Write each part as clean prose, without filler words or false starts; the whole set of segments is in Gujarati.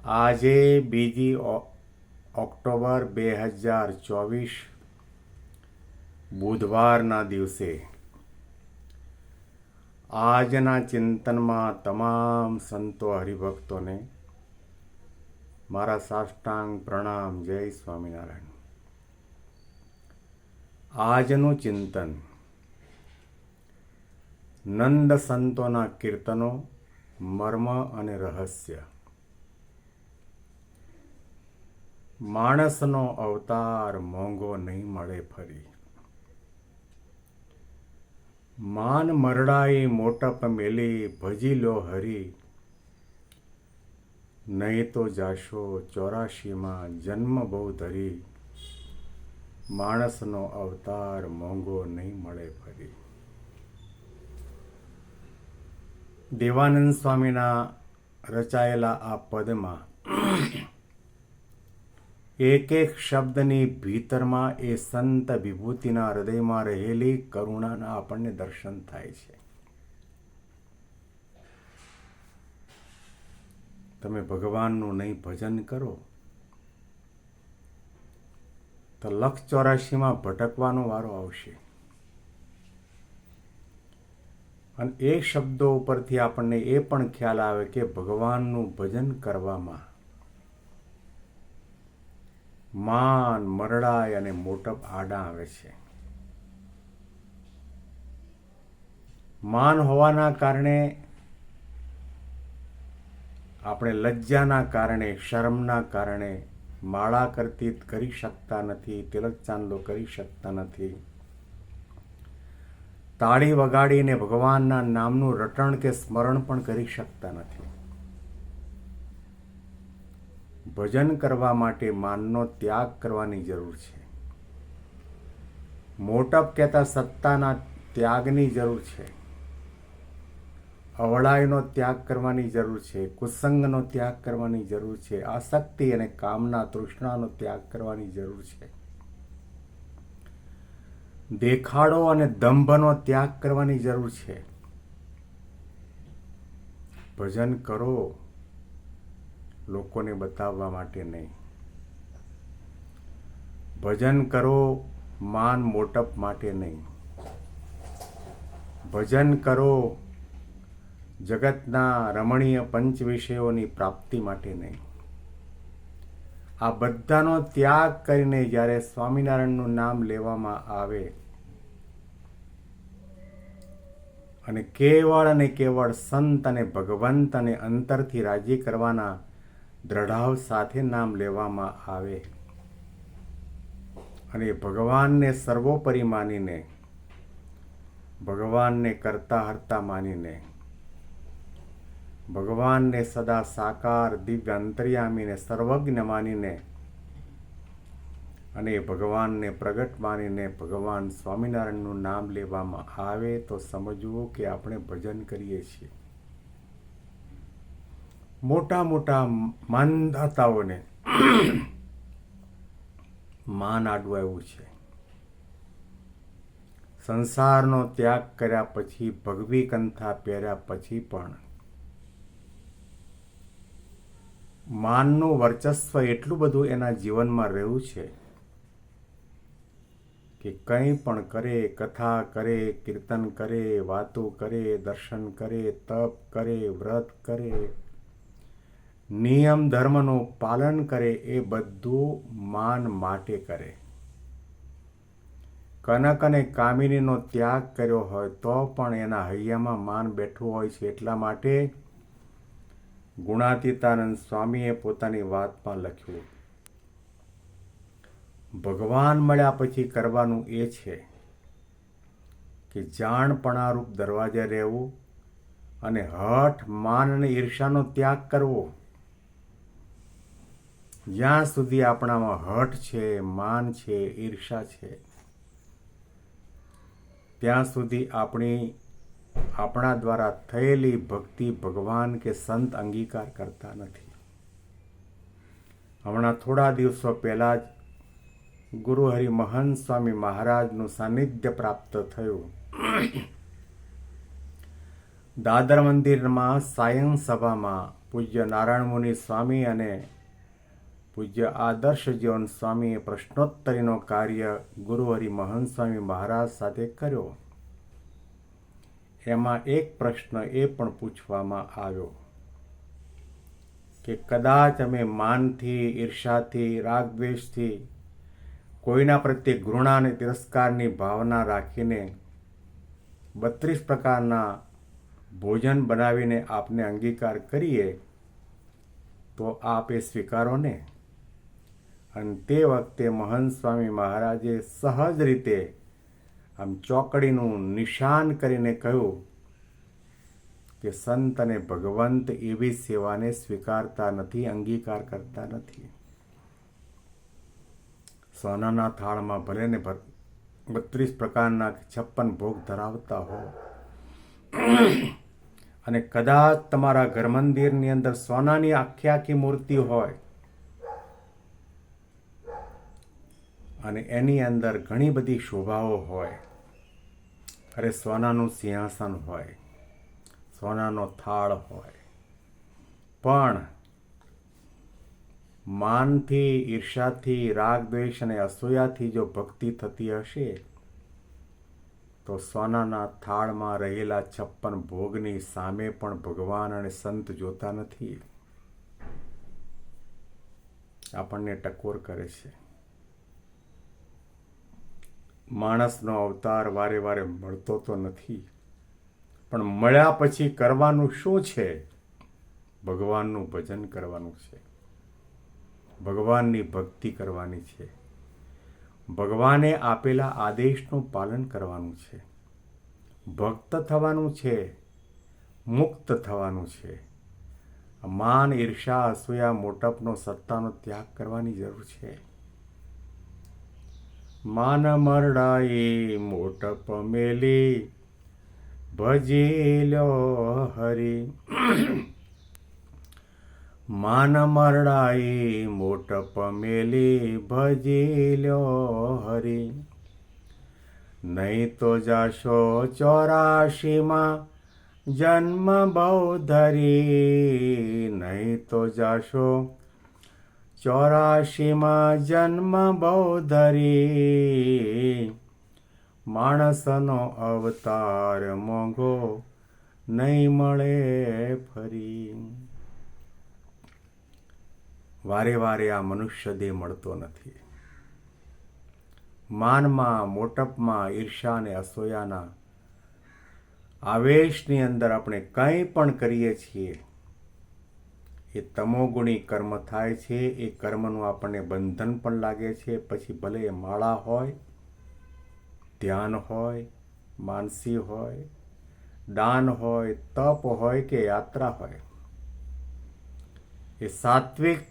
આજે 2 ઓક્ટોબર 2024 બુધવારના દિવસે આજના ચિંતનમાં તમામ સંતો હરિભક્તોને મારા સાષ્ટાંગ પ્રણામ. જય સ્વામિનારાયણ. આજનું ચિંતન નંદ સંતોના કીર્તનો, મર્મ અને રહસ્ય. માણસનો અવતાર મોંઘો નહીં મળે ફરી. માન મરડાઈ મોટપ મેલી ભજી લો હરી. નહીં તો જાશો 84માં જન્મ બહુ ધરી. માણસનો અવતાર મોંઘો નહીં મળે ફરી. દેવાનંદ સ્વામીના રચાયેલા આ પદમાં એક એક શબ્દની ભીતરમાં એ સંત વિભૂતિના હૃદયમાં રહેલી કરુણાના આપણને દર્શન થાય છે. તમે ભગવાનનું નહીં ભજન કરો તો 84માં ભટકવાનો વારો આવશે. અને એ શબ્દો ઉપરથી આપણને એ પણ ખ્યાલ આવે કે ભગવાનનું ભજન કરવામાં માન, મરડાઈ અને મોટપ આડા આવે છે. માન હોવાના કારણે આપણે લજ્જાના કારણે, શરમના કારણે માળા કરી શકતા નથી, તિલક ચાંદલો કરી શકતા નથી. તાળી વગાડીને ભગવાનના નામનું રટણ કે સ્મરણ પણ કરી શકતા નથી. ભજન કરવા માટે માનનો ત્યાગ કરવાની જરૂર છે. મોટપ કહેતા સત્તાના ત્યાગની જરૂર છે. અવળાઈનો ત્યાગ કરવાની જરૂર છે. કુસંગનો ત્યાગ કરવાની જરૂર છે. આસક્તિ અને કામના, તૃષ્ણાનો ત્યાગ કરવાની જરૂર છે. દેખાડો અને દંભનો ત્યાગ કરવાની જરૂર છે. ભજન કરો લોકોને બતાવવા માટે નહીં. ભજન કરો માન મોટપ માટે નહીં. ભજન કરો જગતના રમણીય પંચ વિષયોની પ્રાપ્તિ માટે નહીં. આ બધાનો ત્યાગ કરીને જ્યારે સ્વામિનારાયણનું નામ લેવામાં આવે અને કેવળ સંત અને ભગવંત અને અંતરથી રાજી કરવાના દ્રઢાવ સાથે નામ લેવામાં આવે અને ભગવાનને સર્વોપરી માનીને, ભગવાનને કરતા હરતા માનીને, ભગવાનને સદા સાકાર દિવ્ય અંતર્યામીને સર્વજ્ઞ માનીને અને ભગવાનને પ્રગટ માનીને ભગવાન સ્વામિનારાયણનું નામ લેવામાં આવે તો સમજવું કે આપણે ભજન કરીએ છીએ. મોટા મોટા માનદાતાઓને માન આડું આવ્યું છે. સંસારનો ત્યાગ કર્યા પછી, ભગવી કંથા પહેર્યા પછી પણ માનનું વર્ચસ્વ એટલું બધું એના જીવનમાં રહ્યું છે કે કંઈ પણ કરે, કથા કરે, કીર્તન કરે, વાતો કરે, દર્શન કરે, તપ કરે, વ્રત કરે, નિયમ ધર્મનું પાલન કરે, એ બધું માન માટે કરે. કનક અને કામિનીનો ત્યાગ કર્યો હોય તો પણ એના હૈયામાં માન બેઠું હોય છે. એટલા માટે ગુણાતીતાનંદ સ્વામીએ પોતાની વાતમાં લખ્યું, ભગવાન મળ્યા પછી કરવાનું એ છે કે જાણપણારૂપ દરવાજે રહેવું અને હઠ, માન અને ઈર્ષાનો ત્યાગ કરવો. જ્યાં સુધી આપણામાં હઠ છે, માન છે, ઈર્ષા છે, ત્યાં સુધી આપણા દ્વારા થયેલી ભક્તિ ભગવાન કે સંત અંગીકાર કરતા નથી. હમણાં થોડા દિવસો પહેલા જ ગુરુ હરિમહંત સ્વામી મહારાજનું સાનિધ્ય પ્રાપ્ત થયું. દાદર મંદિરમાં સાયં સભામાં પૂજ્ય નારાયણ મુનિ સ્વામી અને પૂજ્ય આદર્શ જીવન સ્વામીએ પ્રશ્નોત્તરીનો કાર્ય ગુરુહરિ મહંત સ્વામી મહારાજ સાથે કર્યો. એમાં એક પ્રશ્ન એ પણ પૂછવામાં આવ્યો કે કદાચ અમે માનથી, ઈર્ષાથી, રાગદ્વેષથી, કોઈના પ્રત્યે ઘૃણા અને તિરસ્કારની ભાવના રાખીને 32 પ્રકારના ભોજન બનાવીને આપને અંગીકાર કરીએ તો આપ એ સ્વીકારો ને. અને તે વખતે મહંત સ્વામી મહારાજે સહજ રીતે આમ ચોકડીનું નિશાન કરીને કહ્યું કે સંત અને ભગવંત એવી સેવાને સ્વીકારતા નથી, અંગીકાર કરતા નથી. સોનાના થાળમાં ભલે ને 32 પ્રકારના 56 ભોગ ધરાવતા હો અને કદાચ તમારા ઘર મંદિરની અંદર સોનાની આખી મૂર્તિ હોય અને એની અંદર ઘણી બધી શોભાઓ હોય, અરે સોનાનું સિંહાસન હોય, સોનાનો થાળ હોય, પણ માનથી, ઈર્ષાથી, રાગ દ્વેષ અને અસૂયાથી જો ભક્તિ થતી હશે તો સોનાના થાળમાં રહેલા 56 ભોગની સામે પણ ભગવાન અને સંત જોતા નથી, આપણને ટકોર કરે છે. માણસનો અવતાર વારે વારે મળતો તો નથી, પણ મળ્યા પછી કરવાનું શું છે? ભગવાનનું ભજન કરવાનું છે, ભગવાનની ભક્તિ કરવાની છે, ભગવાને આપેલા આદેશનું પાલન કરવાનું છે, ભક્ત થવાનું છે, મુક્ત થવાનું છે. માન, ઈર્ષા, અસૂયા, મોટપનો, સત્તાનો ત્યાગ કરવાની જરૂર છે. માન મરડાઈ મોટપ મેલી ભજી લ્યો હરી. માન મરડાઈ મોટપ મેલી ભજી લ્યો હરી. નહીં તો જાશો 84માં જન્મ બહુ ધરી. નહીં તો જાશો 84માં જન્મ બહુ ધરી. માણસનો અવતાર મોંઘો નહીં મળે ફરી. વારે વારે આ મનુષ્ય દેહ મળતો નથી. માનમાં, મોટપમાં, ઈર્ષા અને અસૂયાના આવેશની અંદર આપણે કંઈ પણ કરીએ છીએ એ તમોગુણી કર્મ થાય છે. એ કર્મનું આપણને બંધન પણ લાગે છે. પછી ભલે એ માળા હોય, ધ્યાન હોય, માનસી હોય, દાન હોય, તપ હોય કે યાત્રા હોય, એ સાત્વિક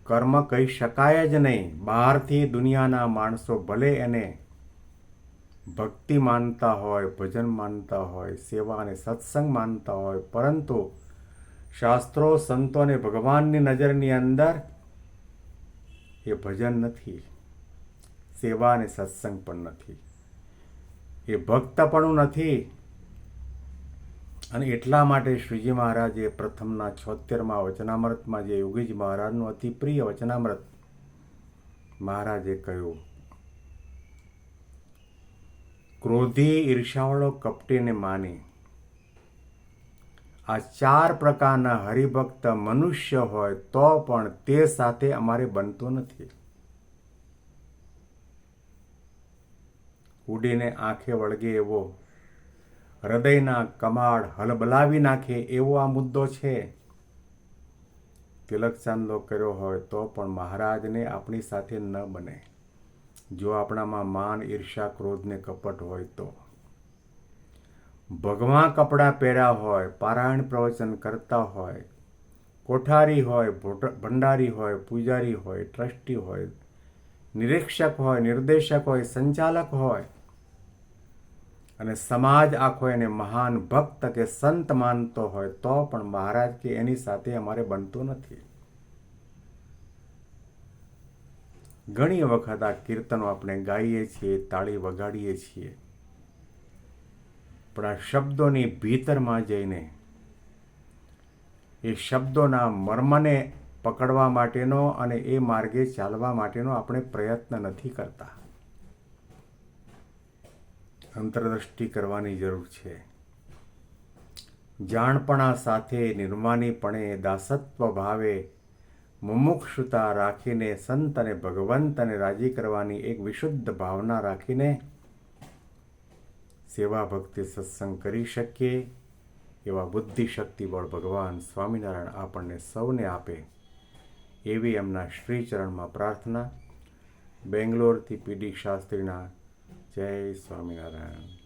કર્મ કહી શકાય જ નહીં. બહારથી દુનિયાના માણસો ભલે એને ભક્તિ માનતા હોય, ભજન માનતા હોય, સેવા અને સત્સંગ માનતા હોય, પરંતુ શાસ્ત્રો, સંતો અને ભગવાનની નજરની અંદર એ ભજન નથી, સેવા અને સત્સંગ પણ નથી, એ ભક્તપણું નથી. અને એટલા માટે શ્રીજી મહારાજે પ્રથમના 76મા વચનામૃતમાં જે યોગીજી મહારાજનું અતિ પ્રિય વચનામૃત મહારાજે કહ્યું, ક્રોધી, ઈર્ષાવાળો, કપટીને માની આ 4 પ્રકારના હરિભક્ત મનુષ્ય હોય તો પણ તે સાથે અમારે બનતું નથી. ઉડીને આંખે વળગે એવો, હૃદયના કમાડ હલબલાવી નાખે એવો આ મુદ્દો છે. તિલક ચાંદલો કર્યો હોય તો પણ મહારાજને આપણી સાથે ન બને. જો આપણામાં માન, ઈર્ષા, ક્રોધ ને કપટ હોય તો. ભગવાન કપડાં પહેર્યા હોય, પારાયણ પ્રવચન કરતા હોય, કોઠારી હોય, ભંડારી હોય, પૂજારી હોય, ટ્રસ્ટી હોય, નિરીક્ષક હોય, નિર્દેશક હોય, સંચાલક હોય અને સમાજ આખો એને મહાન ભક્ત કે સંત માનતો હોય તો પણ મહારાજ કે એની સાથે અમારે બનતું નથી. ઘણી વખત આ કીર્તનો આપણે ગાઈએ છીએ, તાળી વગાડીએ છીએ, પણ આ શબ્દોની ભીતરમાં જઈને એ શબ્દોના મર્મને પકડવા માટેનો અને એ માર્ગે ચાલવા માટેનો આપણે પ્રયત્ન નથી કરતા. અંતરદ્રષ્ટિ કરવાની જરૂર છે. જાણપણા સાથે નિર્માનીપણે દાસત્વ ભાવે મુમુક્ષુતા રાખીને સંત અને ભગવંતને રાજી કરવાની એક વિશુદ્ધ ભાવના રાખીને સેવા ભક્તિ સત્સંગ કરી શકીએ એવા બુદ્ધિ શક્તિ બળ ભગવાન સ્વામિનારાયણ આપણને સૌને આપે એવી એમના શ્રીચરણમાં પ્રાર્થના. બેંગ્લોરથી પીડી શાસ્ત્રીના. જય સ્વામિનારાયણ.